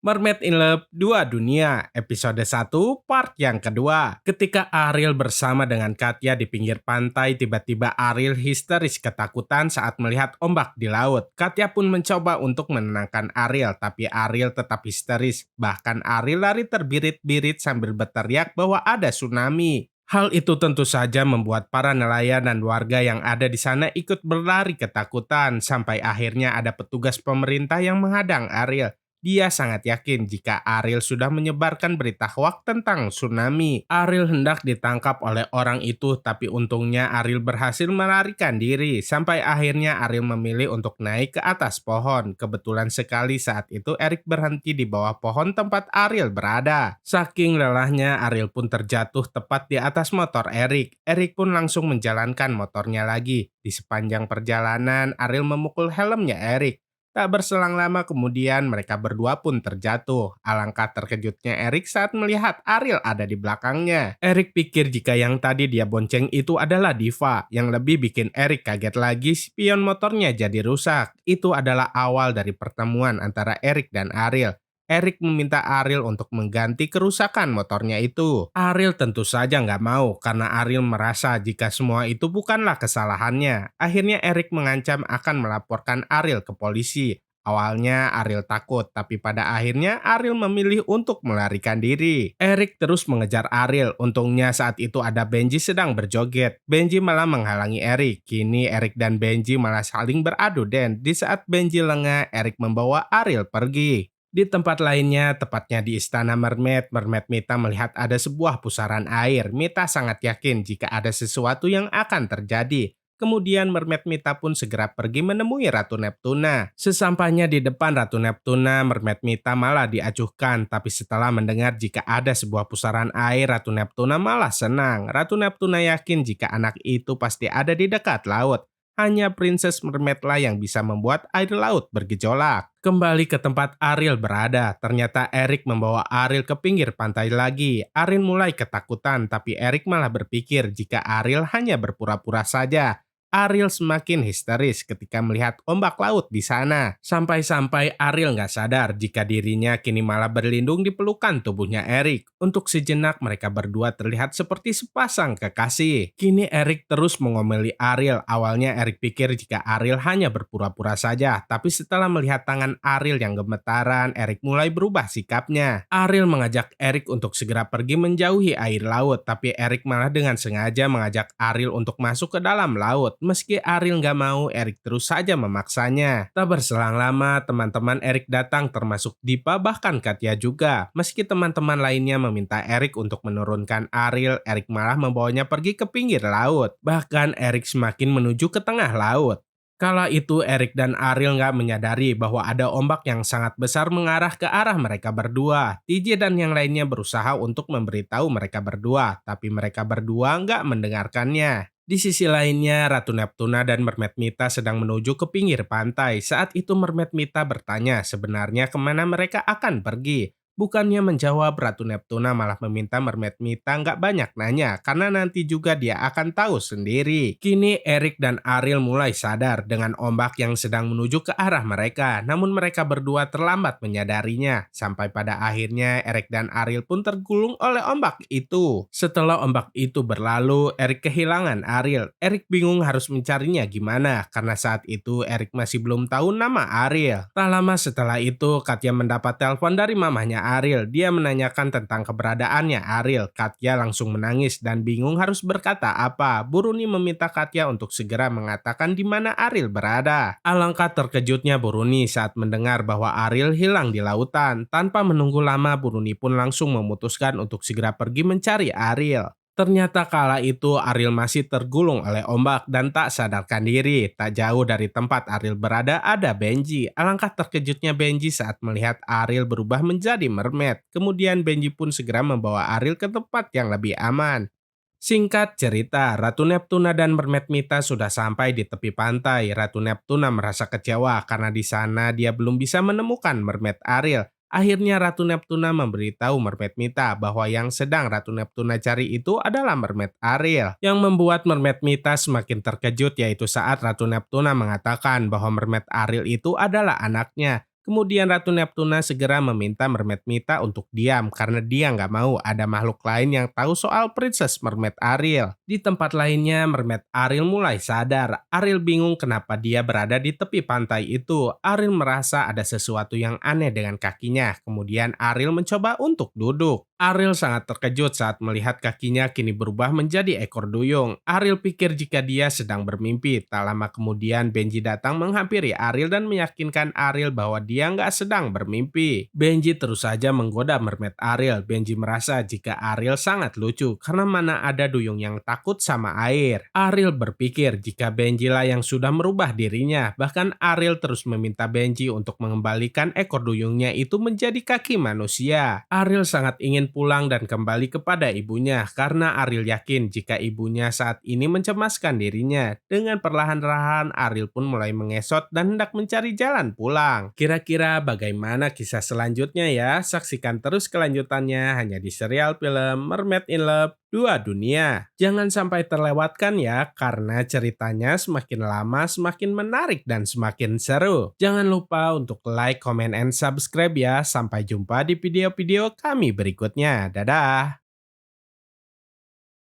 Mermaid in Love 2 Dunia, episode 1, part yang kedua. Ketika Ariel bersama dengan Katya di pinggir pantai, tiba-tiba Ariel histeris ketakutan saat melihat ombak di laut. Katya pun mencoba untuk menenangkan Ariel, tapi Ariel tetap histeris. Bahkan Ariel lari terbirit-birit sambil berteriak bahwa ada tsunami. Hal itu tentu saja membuat para nelayan dan warga yang ada di sana ikut berlari ketakutan, sampai akhirnya ada petugas pemerintah yang menghadang Ariel. Dia sangat yakin jika Ariel sudah menyebarkan berita hoak tentang tsunami. Ariel hendak ditangkap oleh orang itu, tapi untungnya Ariel berhasil melarikan diri. Sampai akhirnya Ariel memilih untuk naik ke atas pohon. Kebetulan sekali saat itu Eric berhenti di bawah pohon tempat Ariel berada. Saking lelahnya, Ariel pun terjatuh tepat di atas motor Eric. Eric pun langsung menjalankan motornya lagi. Di sepanjang perjalanan, Ariel memukul helmnya Eric. Tak berselang lama kemudian mereka berdua pun terjatuh. Alangkah terkejutnya Eric saat melihat Ariel ada di belakangnya. Eric pikir jika yang tadi dia bonceng itu adalah Diva. Yang lebih bikin Eric kaget lagi, spion motornya jadi rusak. Itu adalah awal dari pertemuan antara Eric dan Ariel. Eric meminta Ariel untuk mengganti kerusakan motornya itu. Ariel tentu saja nggak mau karena Ariel merasa jika semua itu bukanlah kesalahannya. Akhirnya Eric mengancam akan melaporkan Ariel ke polisi. Awalnya Ariel takut, tapi pada akhirnya Ariel memilih untuk melarikan diri. Eric terus mengejar Ariel, untungnya saat itu ada Benji sedang berjoget. Benji malah menghalangi Eric. Kini Eric dan Benji malah saling beradu dan di saat Benji lengah, Eric membawa Ariel pergi. Di tempat lainnya, tepatnya di Istana Mermaid, Mermaid Mita melihat ada sebuah pusaran air. Mita sangat yakin jika ada sesuatu yang akan terjadi. Kemudian Mermaid Mita pun segera pergi menemui Ratu Neptuna. Sesampainya di depan Ratu Neptuna, Mermaid Mita malah diacuhkan. Tapi setelah mendengar jika ada sebuah pusaran air, Ratu Neptuna malah senang. Ratu Neptuna yakin jika anak itu pasti ada di dekat laut. Hanya Princess Mermaid lah yang bisa membuat air laut bergejolak. Kembali ke tempat Ariel berada, ternyata Eric membawa Ariel ke pinggir pantai lagi. Ariel mulai ketakutan, tapi Eric malah berpikir jika Ariel hanya berpura-pura saja. Ariel semakin histeris ketika melihat ombak laut di sana. Sampai-sampai Ariel nggak sadar jika dirinya kini malah berlindung di pelukan tubuhnya Eric. Untuk sejenak mereka berdua terlihat seperti sepasang kekasih. Kini Eric terus mengomeli Ariel. Awalnya Eric pikir jika Ariel hanya berpura-pura saja, tapi setelah melihat tangan Ariel yang gemetaran, Eric mulai berubah sikapnya. Ariel mengajak Eric untuk segera pergi menjauhi air laut, tapi Eric malah dengan sengaja mengajak Ariel untuk masuk ke dalam laut. Meski Ariel nggak mau, Eric terus saja memaksanya. Tak berselang lama, teman-teman Eric datang termasuk Dipa bahkan Katya juga. Meski teman-teman lainnya meminta Eric untuk menurunkan Ariel, Eric malah membawanya pergi ke pinggir laut. Bahkan Eric semakin menuju ke tengah laut. Kala itu Eric dan Ariel nggak menyadari bahwa ada ombak yang sangat besar mengarah ke arah mereka berdua. TJ dan yang lainnya berusaha untuk memberitahu mereka berdua, tapi mereka berdua nggak mendengarkannya. Di sisi lainnya, Ratu Neptuna dan Mermaid Mita sedang menuju ke pinggir pantai. Saat itu Mermaid Mita bertanya sebenarnya kemana mereka akan pergi. Bukannya menjawab, Ratu Neptuna malah meminta Mermaid Mita nggak banyak nanya, karena nanti juga dia akan tahu sendiri. Kini Eric dan Ariel mulai sadar dengan ombak yang sedang menuju ke arah mereka, namun mereka berdua terlambat menyadarinya. Sampai pada akhirnya Eric dan Ariel pun tergulung oleh ombak itu. Setelah ombak itu berlalu, Eric kehilangan Ariel. Eric bingung harus mencarinya gimana, karena saat itu Eric masih belum tahu nama Ariel. Tak lama setelah itu, Katya mendapat telepon dari mamahnya Ariel. Dia menanyakan tentang keberadaannya Ariel. Katya langsung menangis dan bingung harus berkata apa. Buruni meminta Katya untuk segera mengatakan di mana Ariel berada. Alangkah terkejutnya Buruni saat mendengar bahwa Ariel hilang di lautan. Tanpa menunggu lama, Buruni pun langsung memutuskan untuk segera pergi mencari Ariel. Ternyata kala itu Ariel masih tergulung oleh ombak dan tak sadarkan diri. Tak jauh dari tempat Ariel berada ada Benji. Alangkah terkejutnya Benji saat melihat Ariel berubah menjadi mermaid. Kemudian Benji pun segera membawa Ariel ke tempat yang lebih aman. Singkat cerita, Ratu Neptuna dan Mermaid Mita sudah sampai di tepi pantai. Ratu Neptuna merasa kecewa karena di sana dia belum bisa menemukan Mermaid Ariel. Akhirnya Ratu Neptuna memberitahu Mermaid Mita bahwa yang sedang Ratu Neptuna cari itu adalah Mermaid Ariel. Yang membuat Mermaid Mita semakin terkejut yaitu saat Ratu Neptuna mengatakan bahwa Mermaid Ariel itu adalah anaknya. Kemudian Ratu Neptuna segera meminta Mermaid Mita untuk diam karena dia nggak mau ada makhluk lain yang tahu soal Princess Mermaid Ariel. Di tempat lainnya, Mermaid Ariel mulai sadar. Ariel bingung kenapa dia berada di tepi pantai itu. Ariel merasa ada sesuatu yang aneh dengan kakinya. Kemudian Ariel mencoba untuk duduk. Ariel sangat terkejut saat melihat kakinya kini berubah menjadi ekor duyung. Ariel pikir jika dia sedang bermimpi. Tak lama kemudian Benji datang menghampiri Ariel dan meyakinkan Ariel bahwa dia nggak sedang bermimpi. Benji terus saja menggoda Mermaid Ariel. Benji merasa jika Ariel sangat lucu karena mana ada duyung yang takut sama air. Ariel berpikir jika Benji lah yang sudah merubah dirinya. Bahkan Ariel terus meminta Benji untuk mengembalikan ekor duyungnya itu menjadi kaki manusia. Ariel sangat ingin pulang dan kembali kepada ibunya karena Ariel yakin jika ibunya saat ini mencemaskan dirinya. Dengan perlahan-lahan Ariel pun mulai mengesot dan hendak mencari jalan pulang. Kira-kira bagaimana kisah selanjutnya ya? Saksikan terus kelanjutannya hanya di serial film Mermaid in Love Dua Dunia. Jangan sampai terlewatkan ya, karena ceritanya semakin lama semakin menarik dan semakin seru. Jangan lupa untuk like, comment, and subscribe ya. Sampai jumpa di video-video kami berikutnya. Dadah!